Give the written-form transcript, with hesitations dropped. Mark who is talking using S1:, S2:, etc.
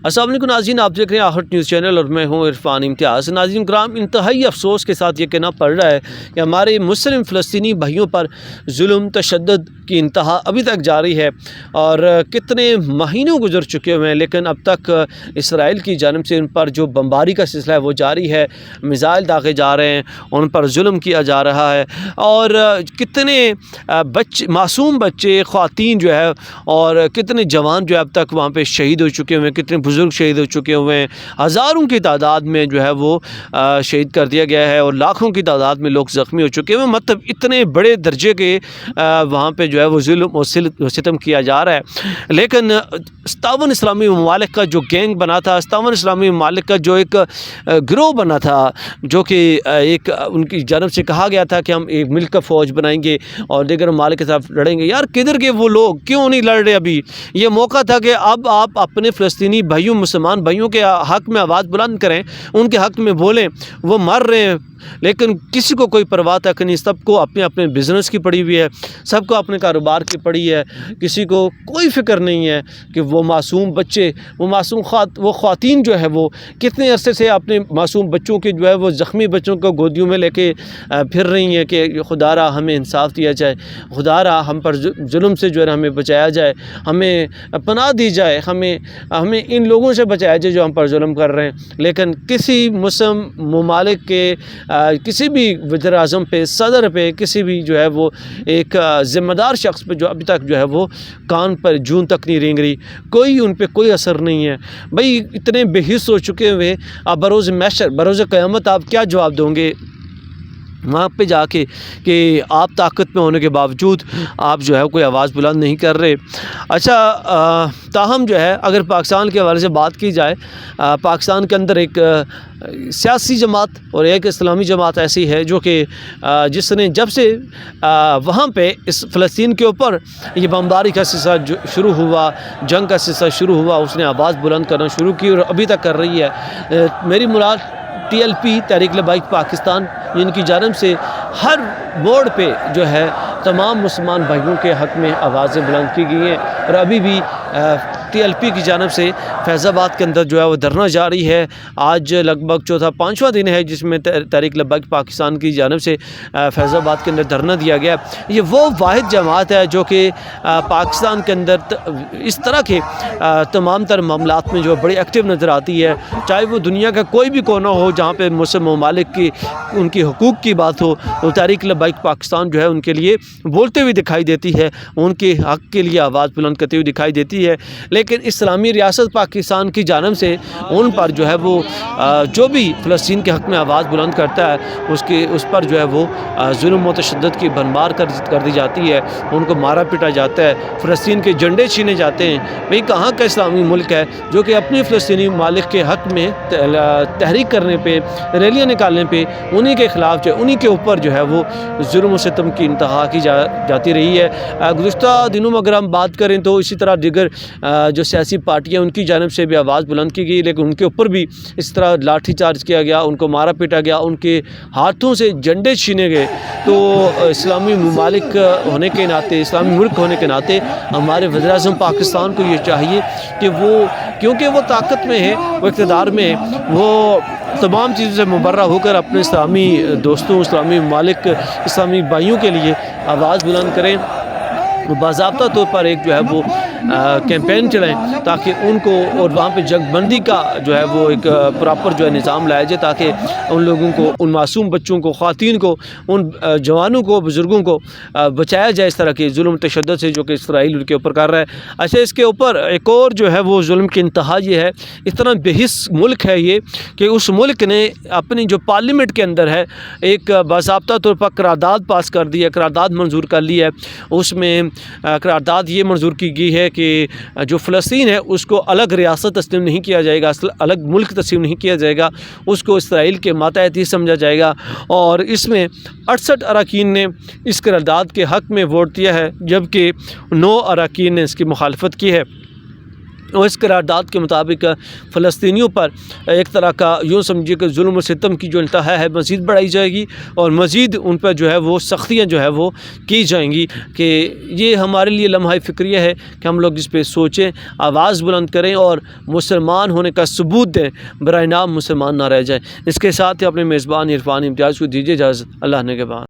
S1: السلام علیکم ناظرین، آپ دیکھ رہے ہیں آہٹ نیوز چینل اور میں ہوں عرفان امتیاز۔ ناظرین کرام، انتہائی افسوس کے ساتھ یہ کہنا پڑ رہا ہے کہ ہمارے مسلم فلسطینی بھائیوں پر ظلم تشدد کی انتہا ابھی تک جاری ہے اور کتنے مہینوں گزر چکے ہوئے ہیں، لیکن اب تک اسرائیل کی جانب سے ان پر جو بمباری کا سلسلہ ہے وہ جاری ہے، میزائل داغے جا رہے ہیں، ان پر ظلم کیا جا رہا ہے اور کتنے معصوم بچے، خواتین جو ہے اور کتنے جوان جو ہے اب تک وہاں پہ شہید ہو چکے ہوئے ہیں، کتنے بزرگ شہید ہو چکے ہوئے ہیں، ہزاروں کی تعداد میں جو ہے وہ شہید کر دیا گیا ہے اور لاکھوں کی تعداد میں لوگ زخمی ہو چکے ہوئے ہیں۔ مطلب اتنے بڑے درجے کے وہاں پہ جو ہے وہ ظلم و ستم کیا جا رہا ہے، لیکن 57 اسلامی ممالک کا جو گینگ بنا تھا، 57 اسلامی ممالک کا جو ایک گروہ بنا تھا، جو کہ ایک ان کی جانب سے کہا گیا تھا کہ ہم ایک مل کر فوج بنائیں گے اور دیگر ممالک کے ساتھ لڑیں گے، یار کدھر کے وہ لوگ؟ کیوں نہیں لڑ رہے؟ ابھی یہ موقع تھا کہ اب آپ اپنے فلسطینی بھائیوں، مسلمان بھائیوں کے حق میں آواز بلند کریں، ان کے حق میں بولیں۔ وہ مر رہے ہیں لیکن کسی کو کوئی پرواہ تک نہیں، سب کو اپنے اپنے بزنس کی پڑی ہوئی ہے، سب کو اپنے کاروبار کی پڑی ہے، کسی کو کوئی فکر نہیں ہے کہ وہ معصوم بچے، وہ خواتین جو ہے وہ کتنے عرصے سے اپنے معصوم بچوں کے جو ہے وہ زخمی بچوں کو گودیوں میں لے کے پھر رہی ہیں کہ خدا را ہمیں انصاف دیا جائے، خدا را ہم پر ظلم سے جو ہے ہمیں بچایا جائے، ہمیں پناہ دی جائے، ہمیں ان لوگوں سے بچایا جائے جو ہم پر ظلم کر رہے ہیں۔ لیکن کسی مسلم ممالک کے کسی بھی وزیر اعظم پہ، صدر پہ، کسی بھی جو ہے وہ ایک ذمہ دار شخص پہ جو ابھی تک جو ہے وہ کان پر جون تک نہیں رینگ رہی، کوئی ان پہ کوئی اثر نہیں ہے۔ بھئی اتنے بے حس ہو چکے ہوئے، آپ بروز محشر، بروز قیامت آپ کیا جواب دوں گے وہاں پہ جا کے کہ آپ طاقت میں ہونے کے باوجود آپ جو ہے کوئی آواز بلند نہیں کر رہے؟ اچھا، تاہم جو ہے اگر پاکستان کے حوالے سے بات کی جائے، پاکستان کے اندر ایک سیاسی جماعت اور ایک اسلامی جماعت ایسی ہے جو کہ جس نے جب سے وہاں پہ اس فلسطین کے اوپر یہ بمباری کا سلسلہ شروع ہوا، جنگ کا سلسلہ شروع ہوا، اس نے آواز بلند کرنا شروع کی اور ابھی تک کر رہی ہے۔ میری مراد TLP، تحریک لبیک پاکستان، ان کی جانب سے ہر موڑ پہ جو ہے تمام مسلمان بھائیوں کے حق میں آوازیں بلند کی گئی ہیں اور ابھی بھی TLP کی جانب سے فیض آباد کے اندر جو ہے وہ دھرنا جاری ہے۔ آج لگ بھگ چوتھا پانچواں دن ہے جس میں تحریک لبیک پاکستان کی جانب سے فیض آباد کے اندر دھرنا دیا گیا۔ یہ وہ واحد جماعت ہے جو کہ پاکستان کے اندر اس طرح کے تمام تر معاملات میں جو بڑی ایکٹیو نظر آتی ہے، چاہے وہ دنیا کا کوئی بھی کونا ہو جہاں پہ مسلم ممالک کی ان کی حقوق کی بات ہو، تو تحریک لبیک پاکستان جو ہے ان کے لیے بولتے ہوئے دکھائی دیتی ہے، ان کے حق کے لیے آواز بلند کرتے ہوئے دکھائی دیتی ہے۔ لیکن اسلامی ریاست پاکستان کی جانب سے ان پر جو ہے وہ جو بھی فلسطین کے حق میں آواز بلند کرتا ہے اس پر جو ہے وہ ظلم و تشدد کی بھرمار کر دی جاتی ہے، ان کو مارا پیٹا جاتا ہے، فلسطین کے جھنڈے چھینے جاتے ہیں۔ بھئی کہاں کا اسلامی ملک ہے جو کہ اپنے فلسطینی ممالک کے حق میں تحریک کرنے پہ، ریلیاں نکالنے پہ انہی کے خلاف جو انہی کے اوپر جو ہے وہ ظلم و ستم کی انتہا کی جاتی رہی ہے۔ گزشتہ دنوں میں اگر ہم بات کریں تو اسی طرح دیگر جو سیاسی پارٹیاں ان کی جانب سے بھی آواز بلند کی گئی، لیکن ان کے اوپر بھی اس طرح لاٹھی چارج کیا گیا، ان کو مارا پیٹا گیا، ان کے ہاتھوں سے جھنڈے چھینے گئے۔ تو اسلامی ممالک ہونے کے ناطے، اسلامی ملک ہونے کے ناطے ہمارے وزیر اعظم پاکستان کو یہ چاہیے کہ وہ، کیونکہ وہ طاقت میں ہے، وہ اقتدار میں ہے، وہ تمام چیزوں سے مبرہ ہو کر اپنے اسلامی دوستوں، اسلامی ممالک، اسلامی بھائیوں کے لیے آواز بلند کریں، باضابطہ طور پر ایک جو ہے وہ کیمپین چلائیں تاکہ ان کو، اور وہاں پہ جنگ بندی کا جو ہے وہ ایک پراپر جو ہے نظام لایا جائے تاکہ ان لوگوں کو، ان معصوم بچوں کو، خواتین کو، ان جوانوں کو، بزرگوں کو بچایا جائے اس طرح کے ظلم تشدد سے جو کہ اسرائیل ان کے اوپر کر رہا ہے۔ اچھا، اس کے اوپر ایک اور جو ہے وہ ظلم کی انتہا یہ ہے، اتنا بے حس ملک ہے یہ کہ اس ملک نے اپنی جو پارلیمنٹ کے اندر ہے ایک باضابطہ طور پر قرارداد پاس کر دی ہے، قرارداد منظور کر لی ہے۔ اس میں قرارداد یہ منظور کی گئی ہے کہ جو فلسطین ہے اس کو الگ ریاست تسلیم نہیں کیا جائے گا، الگ ملک تسلیم نہیں کیا جائے گا، اس کو اسرائیل کے ماتحتی سمجھا جائے گا۔ اور اس میں 68 اراکین نے اس قرارداد کے حق میں ووٹ دیا ہے، جبکہ 9 اراکین نے اس کی مخالفت کی ہے۔ اور اس قرارداد کے مطابق فلسطینیوں پر ایک طرح کا یوں سمجھیے کہ ظلم و ستم کی جو انتہا ہے مزید بڑھائی جائے گی اور مزید ان پر جو ہے وہ سختیاں جو ہے وہ کی جائیں گی، کہ یہ ہمارے لیے لمحہ فکریہ ہے کہ ہم لوگ اس پہ سوچیں، آواز بلند کریں اور مسلمان ہونے کا ثبوت دیں، برائے نام مسلمان نہ رہ جائیں۔ اس کے ساتھ ہی اپنے میزبان عرفان امتیاز کو دیجیے اجازت، اللہ نے کے بعد۔